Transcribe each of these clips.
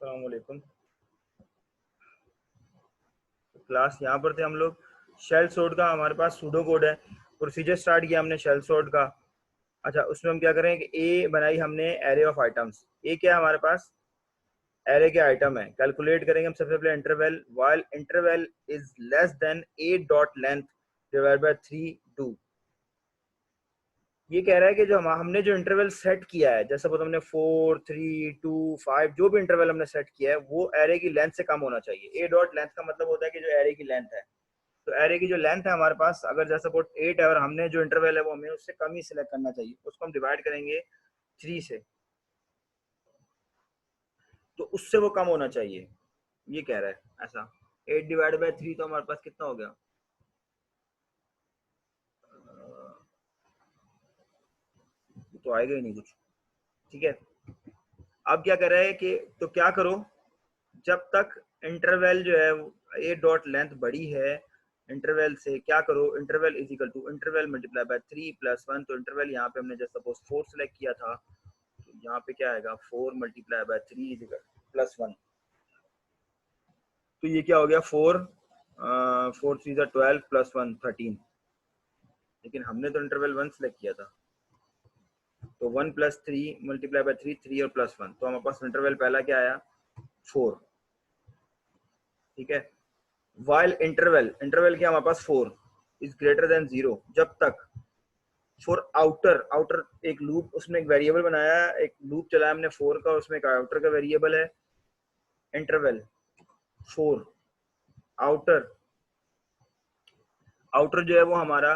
अस्सलाम वालेकुम। क्लास यहाँ पर थे हम लोग। शेल सॉर्ट का हमारे पास सूडो कोड है। प्रोसीजर स्टार्ट किया हमने शेल सॉर्ट का। अच्छा, उसमें हम क्या करें कि ए बनाई हमने एरे ऑफ आइटम्स। ए क्या है हमारे पास? एरे के आइटम है। कैलकुलेट करेंगे हम सबसे पहले interval. While interval is less than A dot length divide by 3 do. ये कह रहा है कि जो हमने जो इंटरवल सेट किया है, जैसे हमने 4 3 2 5 जो भी इंटरवल हमने सेट किया है वो एरे की लेंथ से कम होना चाहिए। ए डॉट लेंथ का मतलब होता है कि जो एरे की लेंथ है, तो एरे की जो लेंथ है हमारे पास, अगर जैसे सपोज 8 है और हमने जो इंटरवल है वो हमें उससे कम ही सिलेक्ट करना चाहिए, उसको हम डिवाइड करेंगे 3 से, तो उससे वो कम होना चाहिए। ये कह रहा है ऐसा। 8 डिवाइड बाई 3 तो हमारे पास कितना हो गया? तो आएगा ही नहीं कुछ। ठीक है, अब क्या कर रहा है कि तो क्या करो, जब तक इंटरवल जो है ए डॉट लेंथ बड़ी है इंटरवल से, क्या करो, interval is equal to interval multiply by 3 plus 1। तो इंटरवल यहाँ पे हमने जैसे सपोज 4 सेलेक्ट किया था, तो यहाँ पे क्या आएगा? 4 multiply by 3 is equal plus 1। तो ये क्या हो गया? 4 3 12 प्लस 1 13। लेकिन हमने तो इंटरवल 1 सेलेक्ट किया था, तो 1 प्लस 3 मल्टीप्लाई बाय 3 3 और प्लस 1, तो हमारे पास इंटरवल पहला क्या आया? 4। ठीक है, वाइल इंटरवल, इंटरवल क्या हमारे पास? 4 इज ग्रेटर देन 0, जब तक फॉर आउटर, आउटर एक लूप, उसमें एक वेरिएबल बनाया है, एक लूप चलाया हमने 4 का, उसमें एक आउटर का वेरिएबल है इंटरवल 4। आउटर, आउटर जो है वो हमारा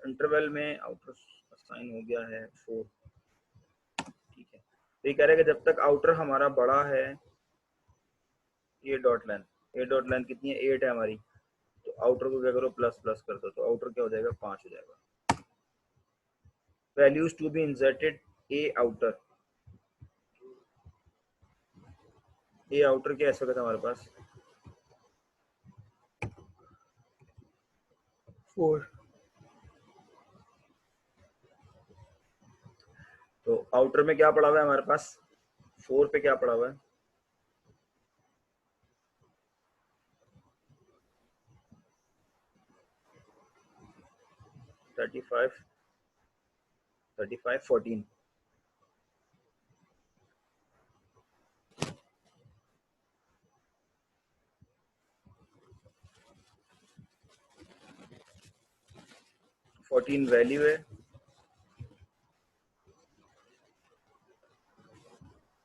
इंटरवल में आउटर असाइन हो गया है 4। ठीक है, तो ये कह रहा है कि जब तक आउटर हमारा बड़ा है, ए डॉट लेंथ, ए डॉट लेंथ कितनी है? 8 है हमारी, तो आउटर को क्या करो? प्लस प्लस कर दो, तो आउटर क्या हो जाएगा? 5 हो जाएगा। Values to be inserted a outer. A outer क्या ऐसा था हमारे पास? 4। तो आउटर में क्या पड़ा हुआ है हमारे पास? 4 पे क्या पड़ा हुआ है? Thirty five 14। फोर्टीन वैल्यू है।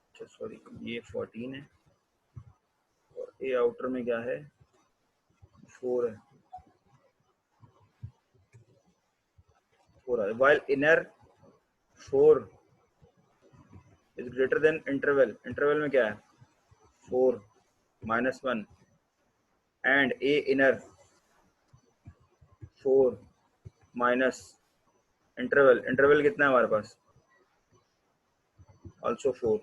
अच्छा सॉरी, ये 14 है और ए आउटर में क्या है? 4 है। 4 है। While inner 4 is greater than interval, interval में क्या है? 4 minus 1 and A inner 4 minus interval, interval कितना है हमारे पास? Also 4।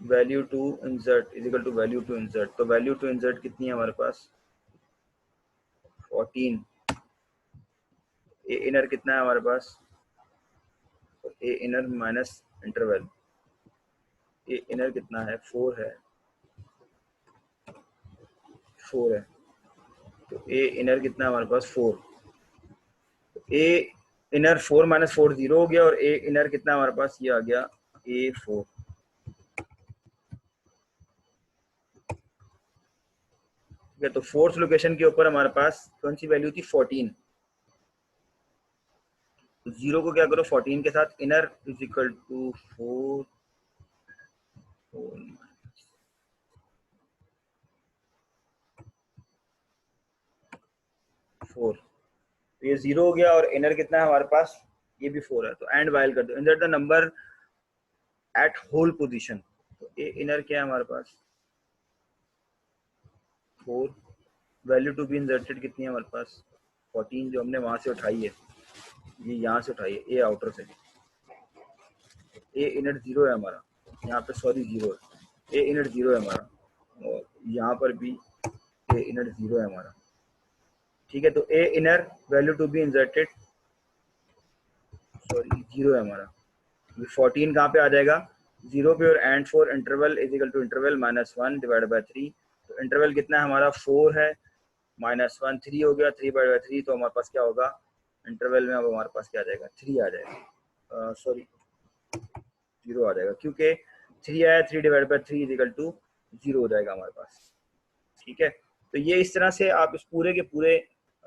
Value to insert is equal to value to insert, तो वैल्यू टू इंसर्ट कितनी है हमारे पास? 14। ए इनर कितना है हमारे पास? A inner minus interval, a inner कितना है? 4 है, 4 है, तो ए इनर कितना है हमारे पास? 4। ए इनर 4 माइनस 4 0 हो गया, और ए इनर कितना हमारे पास? ये आ गया ए 4। ठीक है, तो फोर्थ लोकेशन के ऊपर हमारे पास कौन सी वैल्यू थी? 14। तो 0 को क्या करो 14 के साथ, इनर इज इक्वल टू 4 4। तो ये 0 हो गया, और इनर कितना है हमारे पास? ये भी 4 है। तो एंड वाइल कर दो, insert the number at whole position. तो ए इनर क्या है हमारे पास? 4। वैल्यू टू बी इंसर्टेड कितनी है हमारे पास? 14, जो हमने वहां से उठाई है, ये यहाँ से उठाई है ए आउटर से। ए इनर 0 है हमारा, यहाँ पे सॉरी 0 है, ए इनर 0 है हमारा, और यहाँ पर भी ए इनर 0 है हमारा। ठीक है, तो ए inner value to be inserted sorry 0 है हमारा। ये 14 कहाँ पे आ जाएगा? 0 पे और and for interval is equal to interval -1 divide by 3। तो इंटरवल कितना है हमारा 4 है, -1 3 हो गया, 3/3। तो हमारे पास क्या होगा इंटरवल में, अब हमारे पास क्या आ जाएगा 3 आ जाएगा, सॉरी 0 आ जाएगा, क्योंकि 3 आया, 3/3 इज इक्वल टू 0 हो जाएगा हमारे पास। ठीक है, तो ये इस तरह से आप इस पूरे के पूरे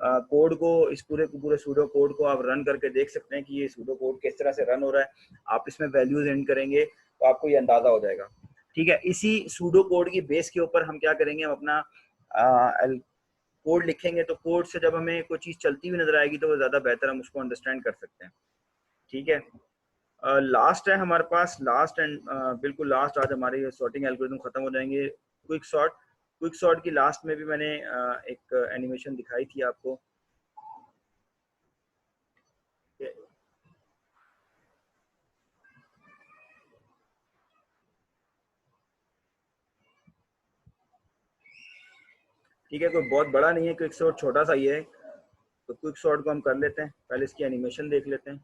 कोड को, इस पूरे के पूरे सूडो कोड को आप रन करके देख सकते हैं कि ये सूडो कोड किस तरह से रन हो रहा है। आप इसमें वैल्यूज एंड करेंगे तो आपको ये अंदाजा हो जाएगा। ठीक है, इसी सूडो कोड की बेस के ऊपर हम क्या करेंगे, हम अपना कोड लिखेंगे। तो कोड से जब हमें कोई चीज़ चलती हुई नजर आएगी तो वो ज़्यादा बेहतर हम उसको अंडरस्टैंड कर सकते हैं। ठीक है, लास्ट है हमारे पास, लास्ट एंड बिल्कुल लास्ट, आज हमारे ये सॉर्टिंग एल्गोरिथम खत्म हो जाएंगे। क्विक सॉर्ट की लास्ट में भी मैंने एक एनिमेशन दिखाई थी आपको। ठीक है, कोई बहुत बड़ा नहीं है, क्विक सॉर्ट छोटा सा ही है। तो क्विक सॉर्ट को हम कर लेते हैं, पहले इसकी एनिमेशन देख लेते हैं।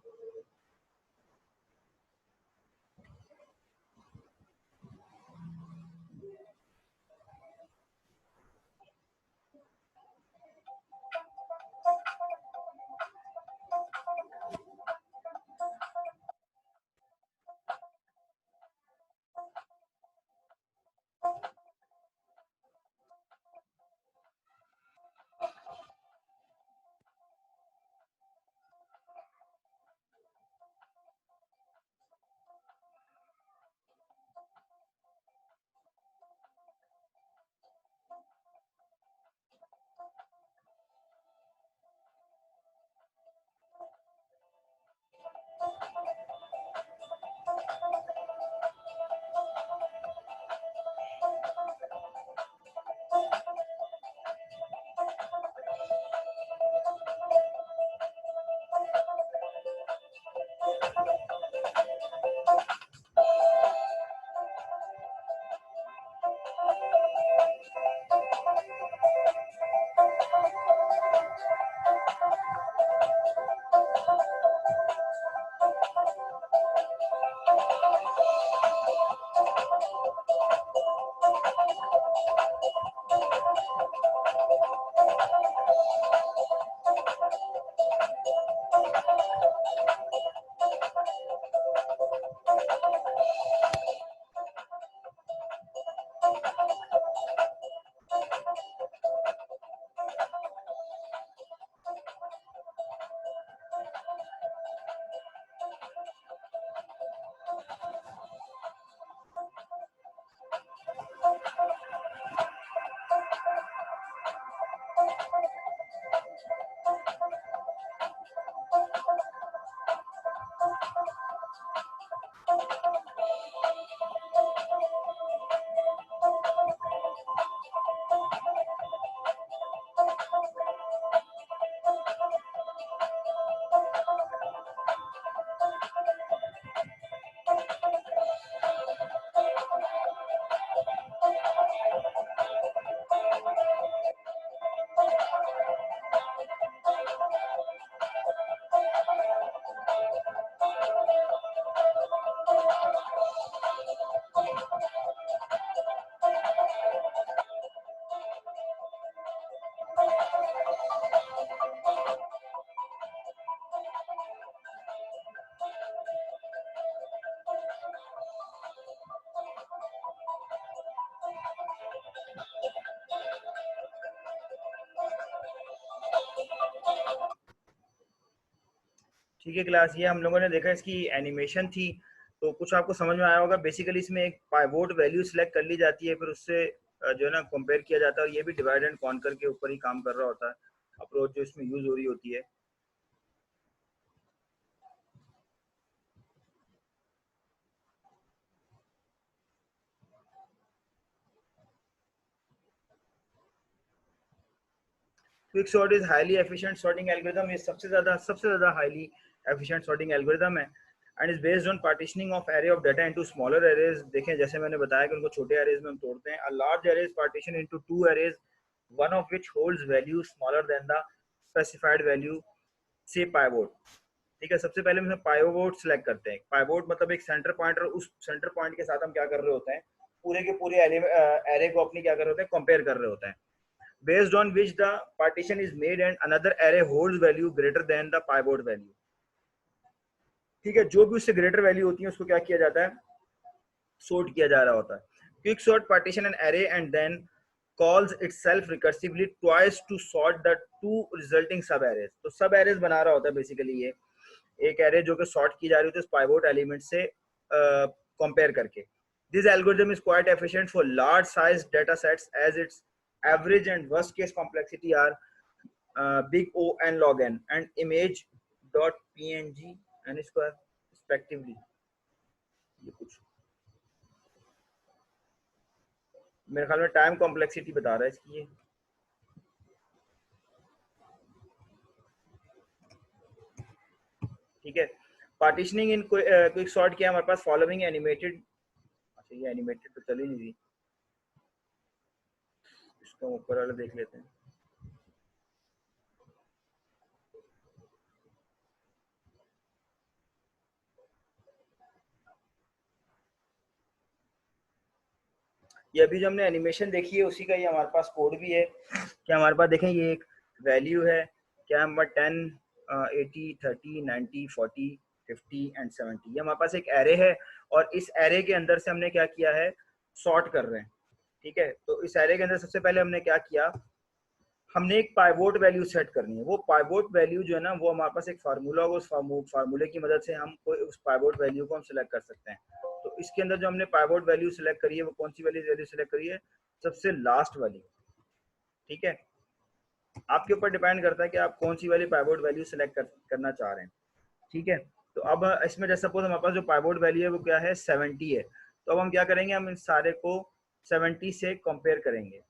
ठीक है क्लास, ये हम लोगों ने देखा इसकी एनिमेशन थी, तो कुछ आपको समझ में आया होगा। बेसिकली इसमें एक पाइवोट वैल्यू सिलेक्ट कर ली जाती है, फिर उससे जो है ना कंपेयर किया जाता है, और ये भी डिवाइड एंड कॉन्कर के ऊपर ही काम कर रहा होता है अप्रोच जो इसमें यूज हो रही होती है। Quick sort is highly efficient sorting algorithm. ये सबसे ज्यादा हाईली एफिशिएंट सॉर्टिंग एल्गोरिथम है and is based on partitioning of array of data into smaller arrays. देखें, जैसे मैंने बताया कि उनको छोटे एरेज में हम तोड़ते हैं। A large array is partition into two arrays, one of which holds value smaller than the specified value, से पाइवोट। ठीक है, सबसे पहले हम पाइवोट सिलेक्ट करते हैं। पाइवोट मतलब एक सेंटर पॉइंट, और उस सेंटर पॉइंट के साथ हम क्या कर रहे होते हैं, पूरे के पूरे एरे को अपनी क्या कर रहे होते हैं, कंपेयर कर रहे होते हैं। Based on which the partition is made and another array holds value greater than the pivot value. ठीक है, जो भी उससे ग्रेटर वैल्यू होती है उसको क्या किया जाता है, सॉर्ट किया जा रहा होता है। Quick sort partition an array and then calls itself recursively twice to sort the two resulting sub arrays। तो सब एरेज बना रहा होता है बेसिकली ये एक एरे जो कि सॉर्ट की जा रही होती है उस पाइवोट एलिमेंट से कंपेयर करके। This algorithm is quite efficient for large size data sets as its average and worst case complexity are big O and log n and image dot png n square respectively। ये कुछ मेरे ख्याल में time complexity बता रहा है इसकी ये। ठीक है, पार्टीशनिंग इन क्विक सॉर्ट किया हमारे पास फॉलोइंग एनिमेटेड। अच्छा ये एनिमेटेड तो चल ही नहीं रही, इसको ऊपर वाला देख लेते हैं। ये अभी जो हमने एनिमेशन देखी है उसी का ही हमारे पास कोड भी है कि हमारे पास देखें ये एक वैल्यू है क्या नंबर 10 80 30 90 40 50 एंड 70। ये हमारे पास एक एरे है और इस एरे के अंदर से हमने क्या किया है, सॉर्ट कर रहे हैं। ठीक है, तो इस एरे के अंदर सबसे पहले हमने क्या किया, हमने एक पाइवोट वैल्यू सेट करनी है। वो पाइवोट वैल्यू जो है ना वो हमारे पास एक फार्मूला होगा, उस फार्मूले की मदद से हम कोई उस पाइवोट वैल्यू को हम सिलेक्ट कर सकते हैं। तो इसके अंदर जो हमने पाइवोट वैल्यू सिलेक्ट करी है वो कौन सी वैल्यू सिलेक्ट करी है, सबसे लास्ट वाली। ठीक है, आपके ऊपर डिपेंड करता है कि आप कौन सी वाली पाइवोट वैल्यू सिलेक्ट करना चाह रहे हैं। ठीक है, तो अब इसमें जैसे सपोज हमारे पास जो पाइवोट वैल्यू है वो क्या है, 70 है। तो अब हम क्या करेंगे, हम इन सारे को 70 से कंपेयर करेंगे।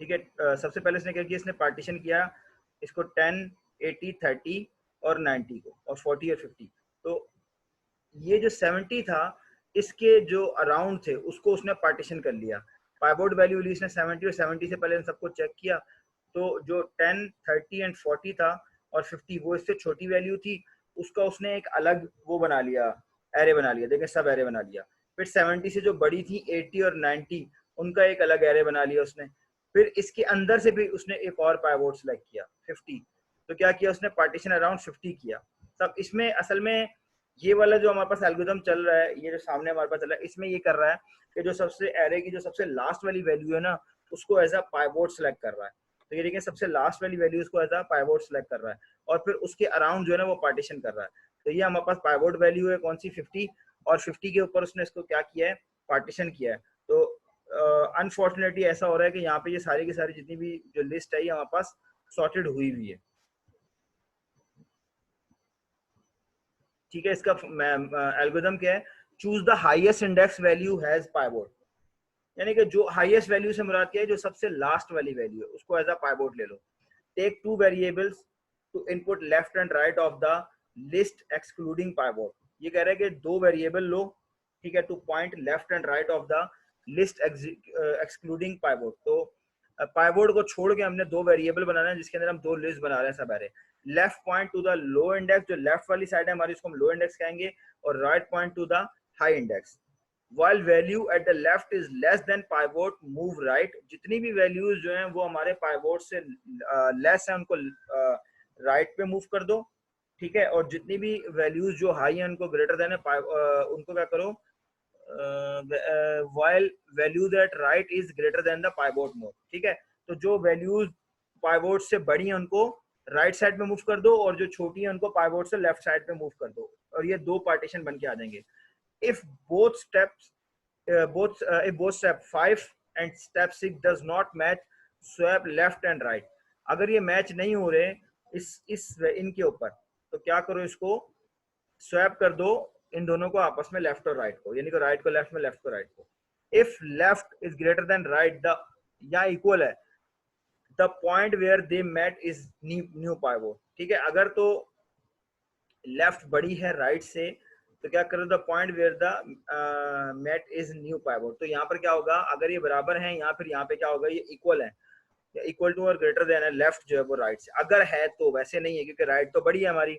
ठीक है, सबसे पहले इसने क्या किया, इसने पार्टीशन किया इसको 10 80 30 और 90 को, और 40 और 50। तो ये जो 70 था इसके जो अराउंड थे उसको उसने पार्टीशन कर लिया। पाइवोट वैल्यू ली इसने 70 और 70 से पहले इन सबको चेक किया। तो जो 10 30 एंड 40 था और 50 वो इससे छोटी वैल्यू थी, उसका उसने एक अलग वो बना लिया, एरे बना लिया। देखिए सब एरे बना लिया। फिर 70 से जो बड़ी थी 80 और 90 उनका एक अलग एरे बना लिया उसने। फिर इसके अंदर से भी उसने एक और पाइवोट सेलेक्ट किया 50। तो क्या किया उसने, पार्टीशन अराउंड 50 किया। तब इसमें असल में ये वाला जो हमारे पास एल्गोरिथम चल रहा है, ये जो सामने हमारे पास चल रहा है, इसमें ये कर रहा है कि जो सबसे एरे की जो सबसे लास्ट वाली वैल्यू है ना उसको एज अ पाइवोट सेलेक्ट कर रहा है। तो ये देखिए सबसे लास्ट वाली वैल्यू उसको एज अ पाइवोट सेलेक्ट कर रहा है और फिर उसके अराउंड जो है ना वो पार्टीशन कर रहा है। तो ये हमारे पास पाइवोट वैल्यू है कौन सी, 50, और 50 के ऊपर उसने इसको क्या किया है, पार्टीशन किया है। तो अनफॉर्चुनेटली ऐसा हो रहा है कि यहाँ पे ये सारी की सारी जितनी भी जो लिस्ट है ये हमारे पास सॉर्टेड हुई हुई है। ठीक है, इसका एल्गोरिथम क्या है, choose the highest index value has pivot. यानी कि जो हाईएस्ट वैल्यू से मुराद क्या है, जो सबसे लास्ट वाली वैल्यू है उसको एज अ पाइवोट ले लो। Take two variables to input left and right of the list excluding pivot. ये कह रहा है कि दो वेरिएबल लो, ठीक है, two point left and right of the list excluding pivot. तो पाइवोट को छोड़ के हमने दो वेरिएबल बनाना है जिसके अंदर हम दो लिस्ट बना रहे हैं सब array. Left point two the low index, जो लेफ्ट वाली साइड है हमारी उसको हम लो इंडेक्स कहेंगे, और right point two the high index. while value at the left is less than pivot move right। जितनी भी वैल्यूज जो हैं वो हमारे पाइवोट से लेस है उनको राइट पे मूव कर दो। ठीक है, और जितनी भी वैल्यूज जो हाई है उनको ग्रेटर देन है उनको क्या करो, while value that right is greater than the pivot move। ठीक है, तो जो वैल्यूज पाइवोट से बड़ी हैं उनको राइट साइड पे मूव कर दो और जो छोटी है उनको पाइवोट से लेफ्ट साइड पे मूव कर दो, और ये दो पार्टीशन बन के आ जाएंगे। if both steps if both step 5 and step 6 does not match, swap left and right। अगर ये मैच नहीं हो रहे इस इनके ऊपर तो क्या करो, इसको स्वैप कर दो इन दोनों को आपस में, लेफ्ट और राइट को, यानी कि राइट को लेफ्ट में, लेफ्ट को राइट को। If left is greater than right the या इक्वल है the point where they met is new pivot. ठीक है, अगर तो लेफ्ट बड़ी है राइट से तो क्या करो, the point where the met is new pivot. तो यहाँ पर क्या होगा, अगर ये बराबर है यहाँ, फिर यहाँ पे क्या होगा, ये इक्वल है या इक्वल टू और ग्रेटर देन है लेफ्ट जो है वो राइट से, अगर है तो, वैसे नहीं है क्योंकि राइट तो बड़ी है हमारी,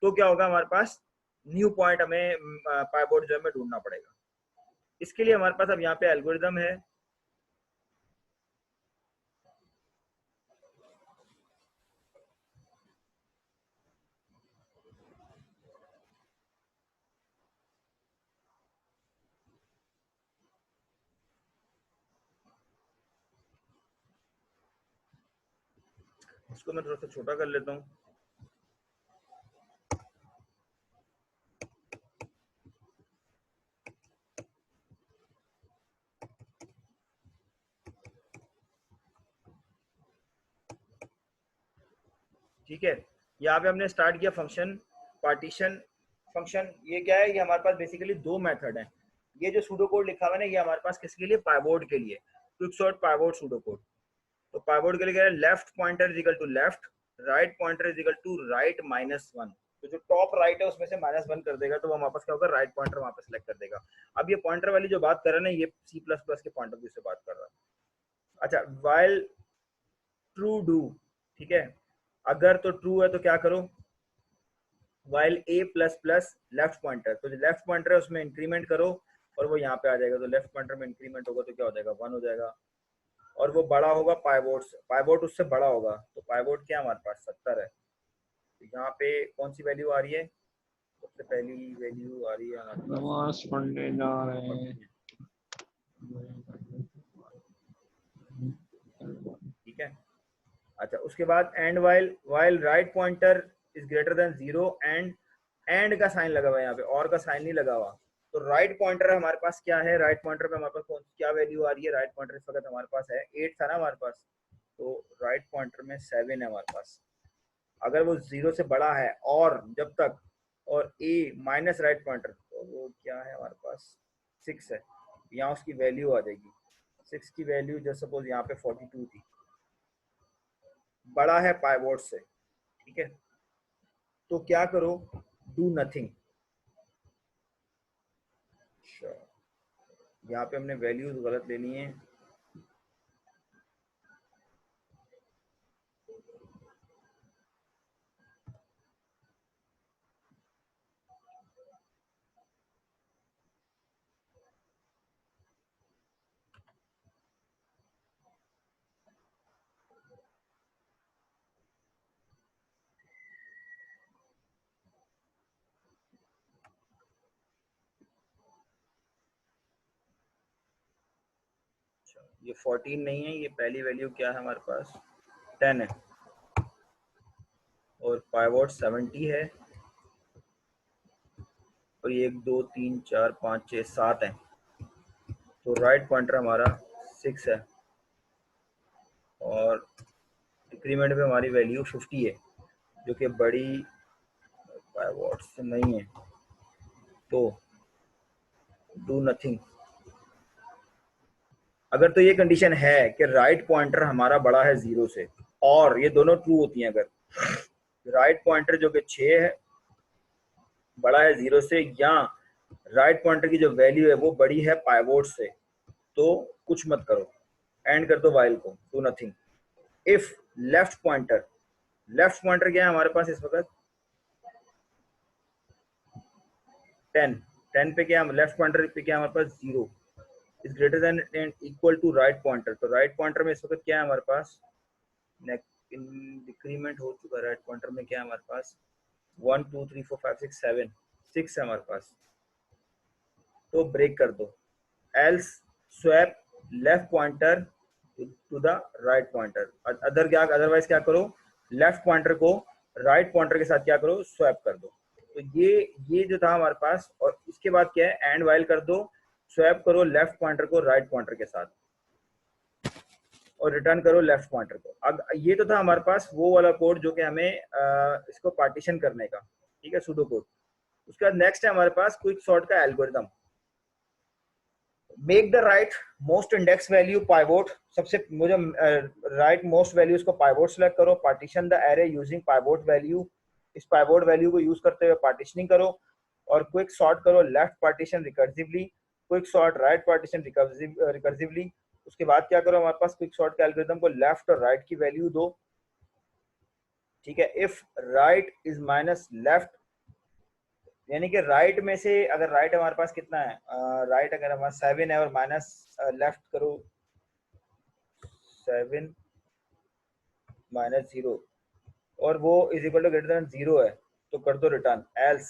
तो क्या होगा हमारे पास न्यू पॉइंट हमें पाइवोट जो है हमें ढूंढना पड़ेगा। इसके लिए हमारे पास अब यहाँ पे एल्गोरिदम है, इसको मैं थोड़ा सा छोटा कर लेता हूँ। ठीक है, यहाँ पे हमने स्टार्ट किया फंक्शन पार्टीशन फंक्शन। ये क्या है, ये हमारे पास बेसिकली दो मेथड है। ये जो सूडो कोड लिखा हुआ है ना, ये हमारे पास किसके लिए, पाइवोट के लिए, क्विकसॉर्ट पाइवोट सूडो कोड। तो पाइवोट के लिए क्या है, left pointer is equal to left, right pointer is equal to right -1। तो जो टॉप राइट है उसमें से -1 कर देगा, तो वो हमारे पास क्या होगा, राइट पॉइंटर वहां पर सिलेक्ट कर देगा। अब ये पॉइंटर वाली जो बात कर रहा है ना, ये C++ के पॉइंट ऑफ व्यू से बात कर रहा है। अच्छा, वाइल ट्रू डू, ठीक है, अगर तो ट्रू है तो क्या करो, while a plus plus left pointer, तो जो लेफ्ट पॉइंटर है उसमें इंक्रीमेंट करो और वो यहाँ पे आ जाएगा। तो लेफ्ट पॉइंटर में इंक्रीमेंट होगा तो क्या हो जाएगा, 1 हो जाएगा। और वो बड़ा होगा पाइवोट से, पाइवोट उससे बड़ा होगा। तो पाइवोट क्या हमारे पास 70 है। तो यहाँ पे कौन सी वैल्यू आ रही है, सबसे पहली वैल्यू आ रही है हमारे पास, नमाज पढ़ने जा रहे हैं। ठीक है। अच्छा, उसके बाद and while, while right pointer is greater than 0 and का साइन लगा हुआ है यहाँ पे, और का साइन नहीं लगा हुआ। तो राइट पॉइंटर हमारे पास क्या है, राइट पॉइंटर पे हमारे पास कौन क्या वैल्यू आ रही है, राइट पॉइंटर इस वक्त हमारे पास है 8 था ना हमारे पास, तो राइट पॉइंटर में 7 है हमारे पास। अगर वो 0 से बड़ा है और जब तक, और a माइनस राइट पॉइंटर, तो वो क्या है हमारे पास 6 है, यहाँ उसकी वैल्यू आ जाएगी 6 की वैल्यू, जो सपोज यहाँ पे 42 थी, बड़ा है पाइवोट से, ठीक है। तो क्या करो, डू नथिंग। यहाँ पे हमने वैल्यूज गलत लेनी है, ये 14 नहीं है, ये पहली वैल्यू क्या है हमारे पास 10 है, और पाइवोट 70 है, और ये 1 2 3 4 5 6 7 है। तो राइट पॉइंटर हमारा 6 है, और इंक्रीमेंट पे हमारी वैल्यू 50 है, जो कि बड़ी पाइवोट से नहीं है। तो डू नथिंग। अगर तो ये कंडीशन है कि राइट पॉइंटर हमारा बड़ा है 0 से, और ये दोनों ट्रू होती हैं, अगर राइट पॉइंटर जो कि 6 है बड़ा है 0 से, या राइट पॉइंटर की जो वैल्यू है वो बड़ी है पाइवोट से, तो कुछ मत करो, एंड कर दो वाइल को, do nothing. If left pointer, left pointer क्या है हमारे पास इस वक्त 10, 10 पे क्या, लेफ्ट पॉइंटर पे क्या हमारे पास 0 is greater than and equal to right pointer. तो राइट पॉइंटर में इस वक्त क्या है हमारे पास, डिक्रीमेंट हो चुका है, राइट पॉइंटर में क्या है हमारे पास 1 2 3 4 5 6 7 6 है हमारे पास। तो ब्रेक कर दो, else swap left pointer to the right pointer. Other क्या, अदरवाइज क्या करो, लेफ्ट पॉइंटर को राइट पॉइंटर के साथ क्या करो, स्वैप कर दो। तो ये जो था हमारे पास, और इसके बाद क्या है, एंड वाइल कर दो, स्वैप करो लेफ्ट पॉइंटर को राइट पॉइंटर के साथ, और रिटर्न करो लेफ्ट पॉइंटर को। अब ये तो था हमारे पास वो वाला कोड जो कि हमें इसको पार्टीशन करने का, ठीक है, सूडो कोड। उसके बाद नेक्स्ट है हमारे पास क्विक सॉर्ट का algorithm. Make the right most index value pivot, सबसे मुझे राइट मोस्ट वैल्यू इसको पाइवोट सेलेक्ट करो, partition the array using pivot value, इस पाइवोट वैल्यू को यूज करते हुए पार्टीशनिंग करो, और क्विक सॉर्ट करो left partition recursively, quick sort right partition recursively, उसके बाद क्या करो, हमारे पास क्विक सॉर्ट के एल्गोरिथम को लेफ्ट और राइट की वैल्यू दो, ठीक है। If right is minus left, यानी कि राइट में से अगर राइट हमारे पास कितना है, राइट अगर हमारा 7 है और माइनस लेफ्ट करो 7 माइनस 0 और वो is equal to greater than 0 है, तो कर दो रिटर्न। एल्स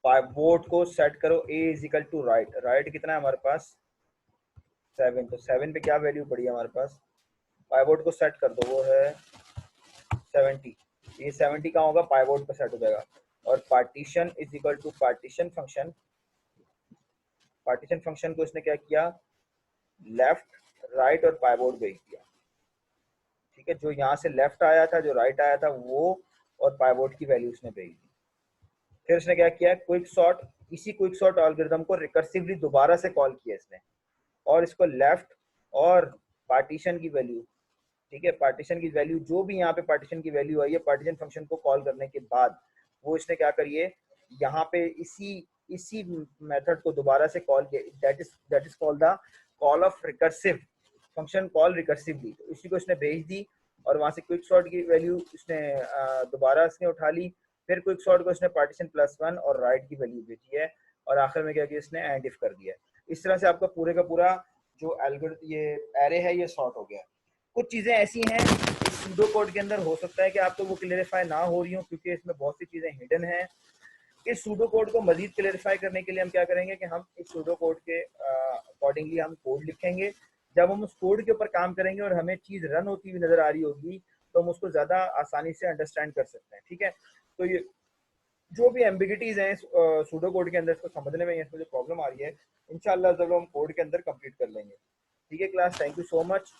पाइवोट को सेट करो a is equal to right, right कितना है हमारे पास 7, तो 7 पे क्या वैल्यू पड़ी है हमारे पास, पाइवोट को सेट कर दो, वो है 70, ये 70 का होगा पाइवोट पे सेट हो जाएगा। और partition is equal to partition function, partition function को इसने क्या किया, लेफ्ट राइट और पाइवोट भेज दिया, ठीक है। जो यहाँ से लेफ्ट आया था, जो राइट आया था वो, और पाइवोट की वैल्यू उसने भेज दी। फिर उसने क्या किया, क्विक सॉर्ट, इसी क्विक सॉर्ट एल्गोरिथम को रिकर्सिवली दोबारा से कॉल किया इसने, और इसको लेफ्ट और पार्टीशन की वैल्यू, ठीक है, पार्टीशन की वैल्यू जो भी यहाँ पे पार्टीशन की वैल्यू आई है, पार्टीशन फंक्शन को कॉल करने के बाद वो इसने क्या करिए, यहाँ पे इसी इसी मेथड को दोबारा से कॉल किया, that is called the call of recursive function, call recursively, तो इसी को इसने भेज दी। और वहां से क्विक सॉर्ट की वैल्यू इसने दोबारा इसने उठा ली, फिर क्विक सॉर्ट को इसने पार्टीशन +1 और राइट की वैल्यू भेजी है, और आखिर में क्या किया इसने, एंड इफ कर दिया। इस तरह से आपका पूरे का पूरा जो एल्गोरिथम ये एरे है ये सॉर्ट हो गया। कुछ चीजें ऐसी हैं इस सूडो कोड के अंदर, हो सकता है कि आपको वो क्लेरिफाई ना हो रही हो, क्योंकि इसमें बहुत सी चीजें हिडन हैं। इस सूडो कोड को मजीद क्लेरिफाई करने के लिए हम क्या करेंगे कि हम इस सूडो कोड के अकॉर्डिंगली हम कोड लिखेंगे। जब हम उस कोड के ऊपर काम करेंगे और हमें चीज रन होती हुई नजर आ रही होगी, तो हम उसको ज्यादा आसानी से अंडरस्टैंड कर सकते हैं, ठीक है। तो ये जो भी एम्बिगिटीज हैं सूडो कोड के अंदर, इसको समझने में इसमें जो प्रॉब्लम आ रही है, इंशाल्लाह जब हम कोड के अंदर कंप्लीट कर लेंगे, ठीक है class. Thank you so much.